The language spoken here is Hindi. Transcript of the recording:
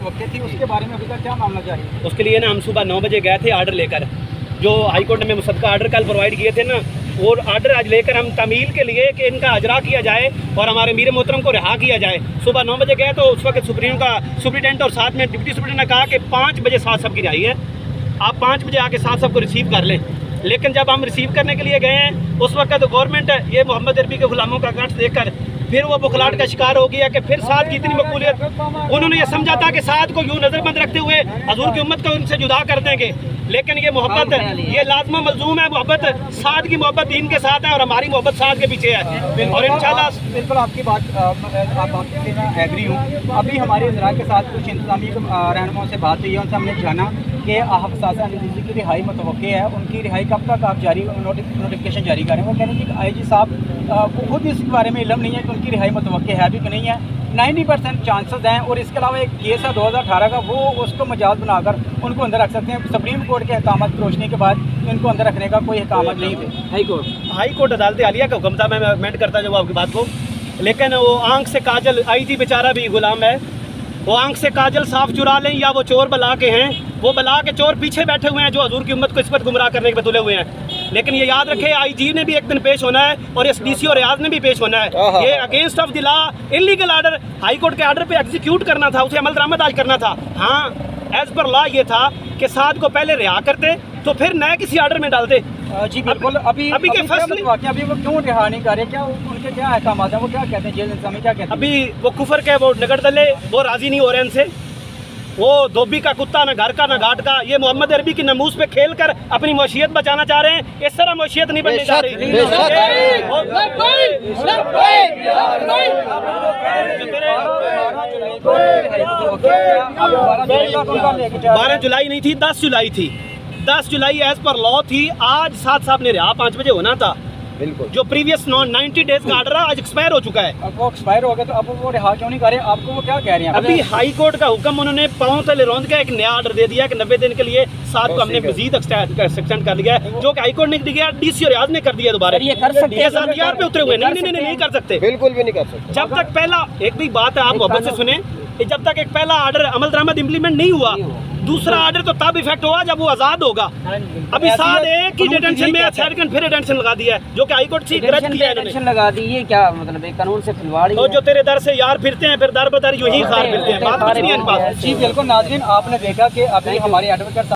मुतवक्किल थी, उसके बारे में अभी तक क्या मामला जारी है? उसके लिए ना हम सुबह 9 बजे गए थे आर्डर लेकर, जो हाई कोर्ट ने मुसद्दका आर्डर कल प्रोवाइड किए थे ना, वो आर्डर आज लेकर हम तामील के लिए कि इनका अजरा किया जाए और हमारे मीर मोहतरम को रिहा किया जाए। सुबह 9 बजे गए तो उस वक्त सुप्रीटेंडेंट और साथ में डिप्टी सुप्रीटेंडेंट ने कहा कि 5 बजे साथ सब की रिहाई है, आप 5 बजे आके साथ सबको रिसीव कर लें। लेकिन जब हम रिसीव करने के लिए गए हैं उस वक्त तो गवर्नमेंट ये मोहम्मद अरबी के गुलामों का कट देखकर फिर वो बुखलाहट का शिकार हो गया कि फिर साथ की इतनी मकबूलियत, उन्होंने ये समझा था कि साथ को यूँ नज़रबंद रखते हुए हजूर की उम्मत को उनसे जुदा कर देंगे। लेकिन ये मोहब्बत, ये लाजमा मलजूम है, मोहब्बत साथ की मोहब्बत दीन के साथ है और हमारी मोहब्बत साथ के पीछे है। और इंशाल्लाह बिल्कुल आपकी बात आपसे मैं एग्री हूँ। अभी हमारे इजरा के साथ कुछ इंतजामी रहनुमाओं से बात हुई है, उनसे हमने जाना कि हफ्सासा अजीज़ी की रिहाई मुतवक्किल है, उनकी रिहाई कब तक आप नोटिफिकेशन जारी करें। वो कह रहे हैं कि IG साहब खुद इस बारे में इल्म नहीं है कि उनकी रिहाई मुतवक्किल है भी कि नहीं है। 90% चांसेस हैं और इसके अलावा एक केस है 2018 का, वो उसको मजाज बनाकर उनको अंदर रख सकते हैं। सुप्रीम कोर्ट के अहकामात की रोशनी के बाद इनको अंदर रखने का कोई अहकामात नहीं थे। हाई कोर्ट अदालत आलिया का हुक्म था, मैं अमेंड करता जब आपकी बात को, लेकिन वो आंख से काजल, IG बेचारा भी गुलाम है, वो आंख से काजल साफ चुरा लें या वो चोर बला के हैं, वो बला के चोर पीछे बैठे हुए हैं जो हजूर की उम्मत को इस पर गुमराह करने के तुले हुए हैं। लेकिन ये याद रखे IG ने भी एक दिन पेश होना है और इस DC और रियाज ने भी पेश होना है। ये against of the law illegal order, high court के आर्डर पे एग्जीक्यूट करना था, उसे अमल दरामद आज करना था। हाँ, एज पर लॉ ये था कि साथ को पहले रिहा करते तो फिर नए किसी आर्डर में डालते। जी बिल्कुल। अभी के फैसले अभी वो क्यों रिहा नहीं कर रहे, क्या उनके क्या अहकाम हैं, वो क्या कहते हैं, जेल इंतजामी क्या कहते हैं? अभी वो कुफर के वो नगर दले वो राजी नहीं हो रहे इनसे, वो धोबी का कुत्ता ना घर का ना घाट का, ये मोहम्मद अरबी की नमूस पे खेल कर अपनी मौशियत बचाना चाह रहे हैं। इस तरह मौशियत नहीं बनने जा रही। बारह जुलाई नहीं थी, 10 जुलाई थी। 10 जुलाई एज पर लॉ थी। आज साथ साहब ने रिहा 5 बजे होना था। बिल्कुल। जो प्रीवियस 90 डेज का आर्डर आज एक्सपायर हो चुका है। अब वो एक्सपायर हो गया तो अब वो रिहा क्यों नहीं कर रहे? आपको वो क्या कह रहे हैं? अभी हाई कोर्ट का हुक्म उन्होंने पांव तले रौंद का एक नया आर्डर दे दिया कि 90 दिन के लिए साथ को हमने मजीद एक्सटेंड कर दिया है, जो कि हाई कोर्ट ने दिया, DC और रियाज ने कर दिया दोबारा। ये कर सकते हैं, DSR पे उतरे हुए नहीं कर सकते, बिल्कुल भी नहीं कर सकते। जब तक पहला एक भी बात है, आप मोहब्बत से सुने, जब तक एक पहला आर्डर अमल दरामद इम्प्लीमेंट नहीं हुआ, दूसरा आर्डर तो तब इफेक्ट होगा जब वो आज़ाद होगा। अभी साथ एक ही डिटेंशन में सेकंड फिर डिटेंशन लगा दिया है, जो कि हाई कोर्ट से गरज किया है डिटेंशन लगा दी। ये क्या मतलब है? कानून से खिलवाड़। तो जो तेरे दर से यार फिरते हैं फिर दर बदर यूं ही खार फिरते हैं, बात कुछ नहीं है इनके पास। जी बिल्कुल। नाज़रीन, आपने देखा कि अभी हमारे एडवोकेट